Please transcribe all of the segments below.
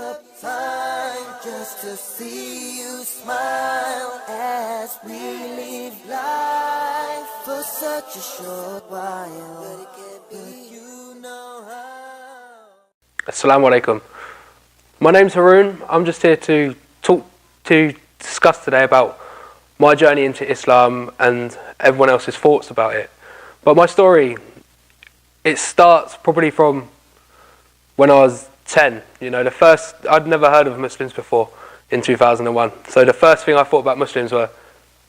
up time just to see you smile as we live life for such a short while. But it can't be, you know how. Assalamu alaikum. My name's Haroon. I'm just here to discuss today about my journey into Islam and everyone else's thoughts about it. But my story, it starts probably from when I was 10. I'd never heard of Muslims before in 2001. So the first thing I thought about Muslims were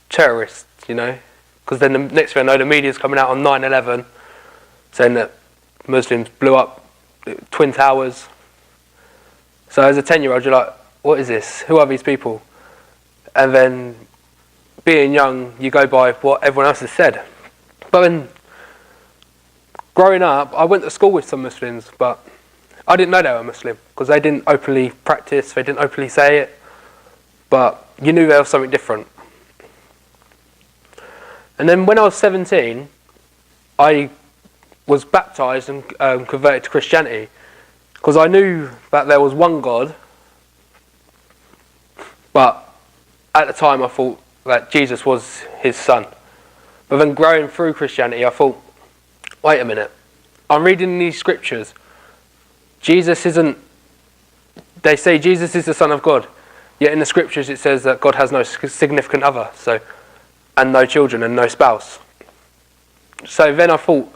terrorists, because then the next thing I know, the media's coming out on 9/11 saying that Muslims blew up Twin Towers. So as a 10-year-old, you're like, what is this? Who are these people? And then being young, you go by what everyone else has said. But then growing up, I went to school with some Muslims, but I didn't know they were Muslim because they didn't openly practice, they didn't openly say it, but you knew there was something different. And then when I was 17, I was baptised and converted to Christianity because I knew that there was one God, but at the time I thought that Jesus was his son. But then growing through Christianity, I thought, wait a minute, I'm reading these scriptures. They say Jesus is the Son of God, yet in the scriptures it says that God has no significant other, and no children and no spouse. So then I thought,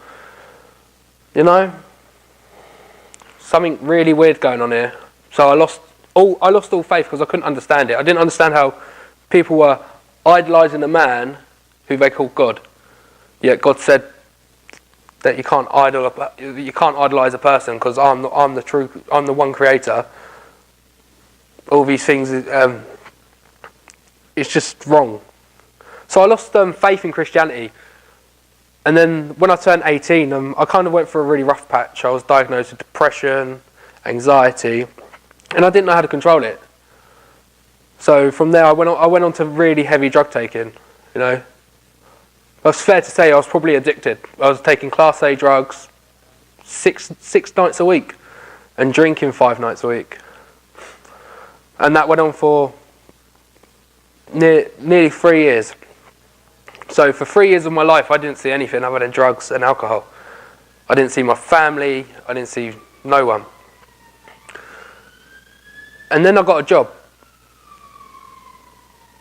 something really weird going on here. So I lost all faith because I couldn't understand it. I didn't understand how people were idolising a man who they called God. Yet God said that you can't idolise a person because I'm the one creator. All these things, it's just wrong. So I lost faith in Christianity. And then when I turned 18, I kind of went through a really rough patch. I was diagnosed with depression, anxiety, and I didn't know how to control it. So from there, I went on to really heavy drug taking. It's fair to say I was probably addicted. I was taking Class A drugs six nights a week and drinking 5 nights a week. And that went on for nearly 3 years. So for 3 years of my life, I didn't see anything other than drugs and alcohol. I didn't see my family. I didn't see no one. And then I got a job.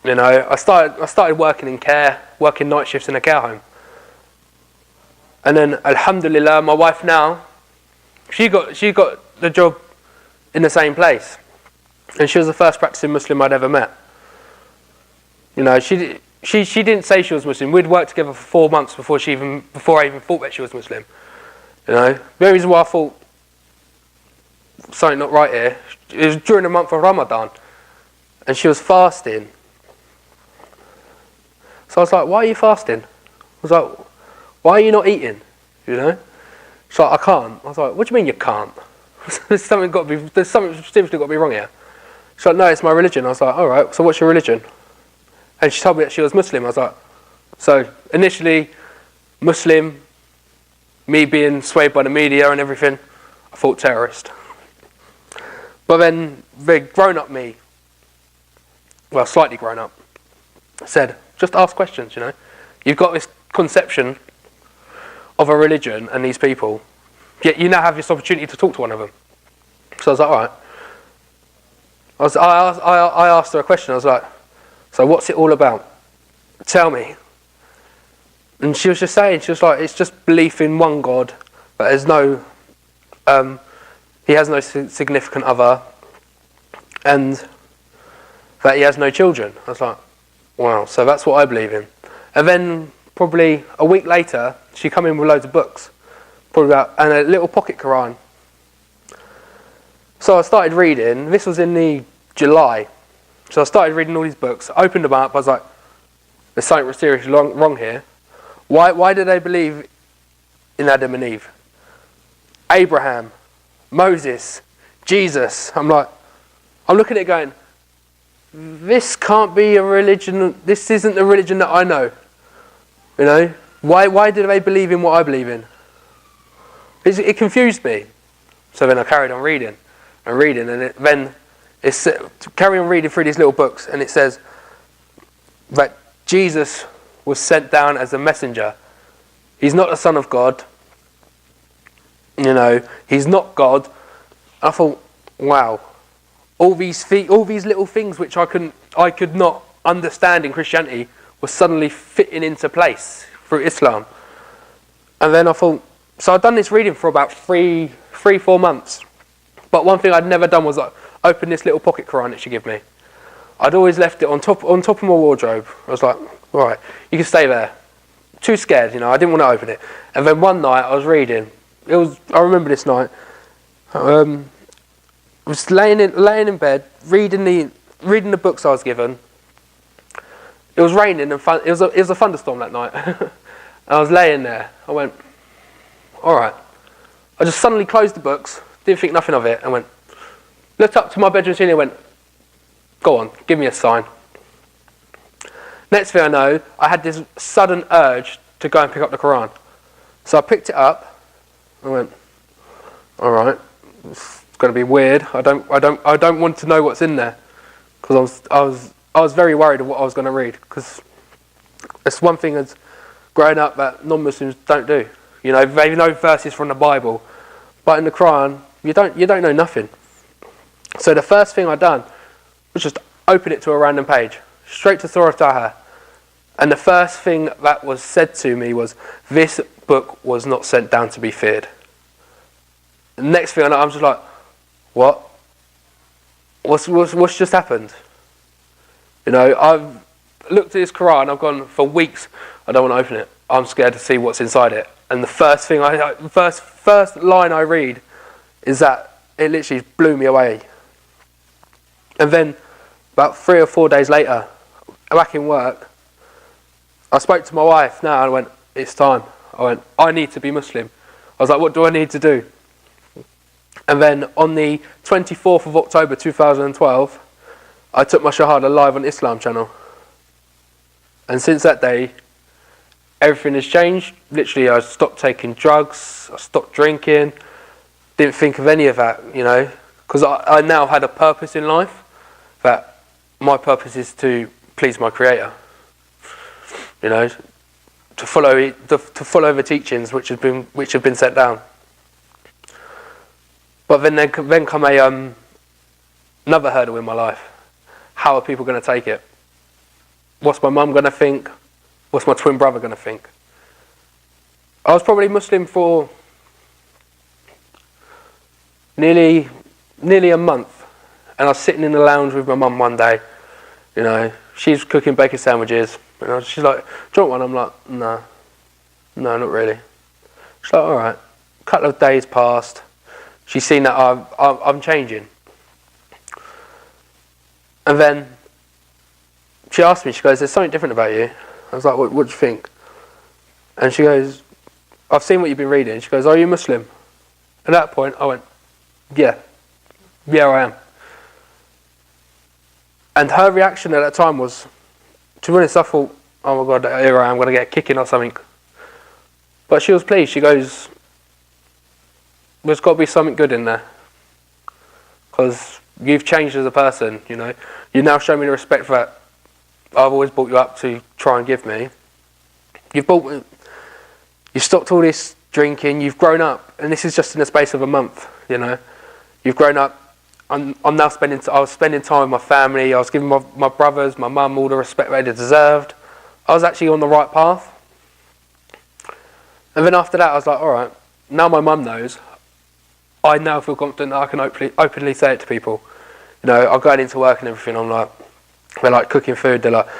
I started working in care, working night shifts in a care home. And then, alhamdulillah, my wife now, she got the job in the same place. And she was the first practicing Muslim I'd ever met. She didn't say she was Muslim. We'd worked together for 4 months before I even thought that she was Muslim. The only reason why I thought something not right here, it was during the month of Ramadan. And she was fasting. So I was like, why are you fasting? I was like, why are you not eating? She's like, I can't. I was like, what do you mean you can't? There's something seriously got to be wrong here. She's like, no, it's my religion. I was like, all right, so what's your religion? And she told me that she was Muslim. I was like, so initially, Muslim, me being swayed by the media and everything, I thought terrorist. But then the grown-up me, well, slightly grown up, said, just ask questions, You've got this conception of a religion and these people, yet you now have this opportunity to talk to one of them. So I was like, all right. I asked her a question. I was like, so what's it all about? Tell me. And she was just saying, she was like, it's just belief in one God, but there's no, he has no significant other, and that he has no children. I was like, wow, so that's what I believe in. And then probably a week later, she come in with loads of books, and a little pocket Quran. So I started reading. This was in the July. So I started reading all these books, opened them up. I was like, there's something seriously wrong here. Why do they believe in Adam and Eve? Abraham, Moses, Jesus. I'm looking at it going, this can't be a religion. This isn't the religion that I know. Why do they believe in what I believe in? It confused me. So then I carried on reading, and then It's carry on reading through these little books, and it says that Jesus was sent down as a messenger. He's not the Son of God. He's not God. I thought, wow, all these little things which I could not understand in Christianity were suddenly fitting into place through Islam. And then I thought, so I'd done this reading for about 4 months. But one thing I'd never done was open this little pocket Quran that she gave me. I'd always left it on top of my wardrobe. I was like, all right, you can stay there. Too scared, I didn't want to open it. And then one night I was reading. I remember this night. I was laying in bed, reading the books I was given. It was raining and it was a thunderstorm that night. And I was laying there. I went, all right. I just suddenly closed the books, didn't think nothing of it, and looked up to my bedroom ceiling and went, go on, give me a sign. Next thing I know, I had this sudden urge to go and pick up the Quran. So I picked it up. I went, all right, it's going to be weird. I don't want to know what's in there, because I was very worried of what I was going to read, because it's one thing as growing up that non-Muslims don't do. They know verses from the Bible, but in the Quran you don't know nothing. So the first thing I done was just open it to a random page, straight to Surah Taha. And the first thing that was said to me was, this book was not sent down to be feared. The next thing I know, I'm just like, what? What's just happened? I've looked at this Quran, I've gone for weeks, I don't want to open it. I'm scared to see what's inside it. And the first line I read is that it literally blew me away. And then about 3 or 4 days later, back in work, I spoke to my wife now and I went, it's time. I need to be Muslim. I was like, what do I need to do? And then on the 24th of October 2012, I took my Shahada live on Islam channel. And since that day, everything has changed. Literally, I stopped taking drugs, I stopped drinking, didn't think of any of that, because I now had a purpose in life, that my purpose is to please my Creator. To follow the teachings which have been set down. But then come another hurdle in my life. How are people going to take it? What's my mum going to think? What's my twin brother going to think? I was probably Muslim for nearly a month, and I was sitting in the lounge with my mum one day. She's cooking bacon sandwiches. She's like, do you want one? I'm like, no, not really. She's like, all right. A couple of days passed. She's seen that I'm changing. And then she asked me, she goes, there's something different about you. I was like, what do you think? And she goes, I've seen what you've been reading. She goes, are you Muslim? At that point, I went, yeah, I am. And her reaction at that time was, to be honest, I thought, oh my God, here I am, going to get a kicking or something. But she was pleased. She goes, there's got to be something good in there. Because you've changed as a person, You now show me the respect that I've always brought you up to try and give me. You've stopped all this drinking, you've grown up, and this is just in the space of a month, You've grown up. I was spending time with my family. I was giving my brothers, my mum, all the respect they deserved. I was actually on the right path. And then after that, I was like, all right, now my mum knows. I now feel confident that I can openly say it to people. I'm going into work and everything. They're like cooking food. They're like, do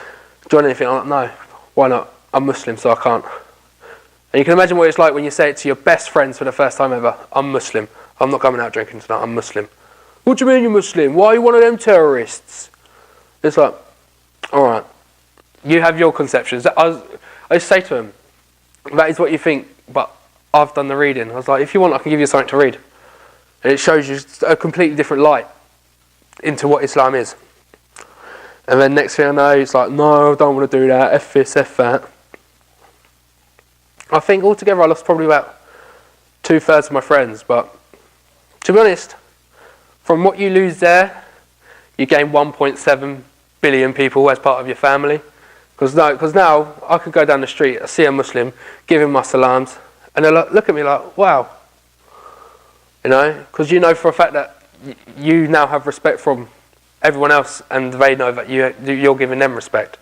you want anything? I'm like, no, why not? I'm Muslim, so I can't. And you can imagine what it's like when you say it to your best friends for the first time ever. I'm Muslim. I'm not coming out drinking tonight. I'm Muslim. What do you mean you're Muslim? Why are you one of them terrorists? It's like, all right, you have your conceptions. I just say to him, that is what you think, but I've done the reading. I was like, if you want, I can give you something to read. And it shows you a completely different light into what Islam is. And then next thing I know, it's like, no, I don't want to do that, F this, F that. I think altogether I lost probably about 2/3 of my friends, but to be honest, from what you lose there you gain 1.7 billion people as part of your family. Because now I could go down the street, I see a Muslim, give him my salams, and they'll look at me like, wow. You know, because you know for a fact that you now have respect from everyone else, and they know that you're giving them respect.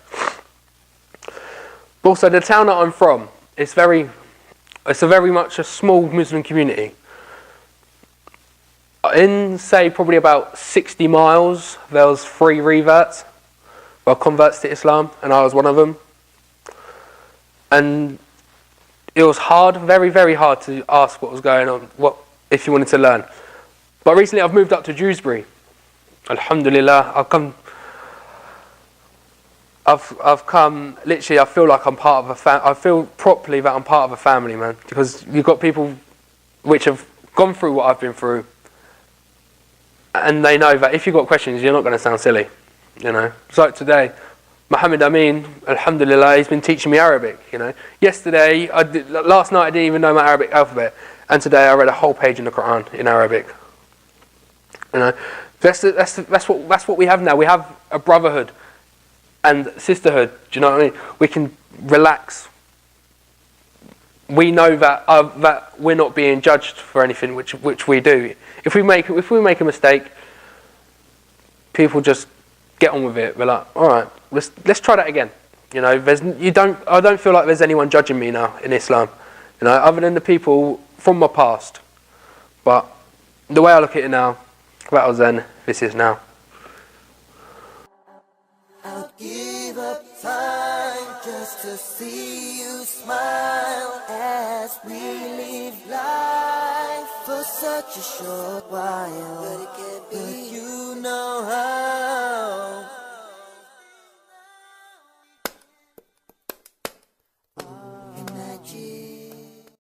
But also, the town that I'm from, it's very much a small Muslim community. In, say, probably about 60 miles, there was 3 reverts, well, converts to Islam, and I was one of them. And it was hard, very, very hard to ask what was going on, if you wanted to learn. But recently I've moved up to Dewsbury. Alhamdulillah, I've come, literally I feel like I'm part of I feel properly that I'm part of a family, man. Because you've got people which have gone through what I've been through, and they know that if you've got questions, you're not going to sound silly, you know. It's like today, Muhammad Amin, alhamdulillah, he's been teaching me Arabic, you know. Last night I didn't even know my Arabic alphabet, and today I read a whole page in the Quran in Arabic. You know, that's what we have now. We have a brotherhood and sisterhood. Do you know what I mean? We can relax. We know that we're not being judged for anything which we do. If we make a mistake, people just get on with it. We're like, all right, let's try that again. You know, I don't feel like there's anyone judging me now in Islam. You know, other than the people from my past. But the way I look at it now, that was then, this is now. I'll give up time just to see you smile as we live life for such a short while. But it can't be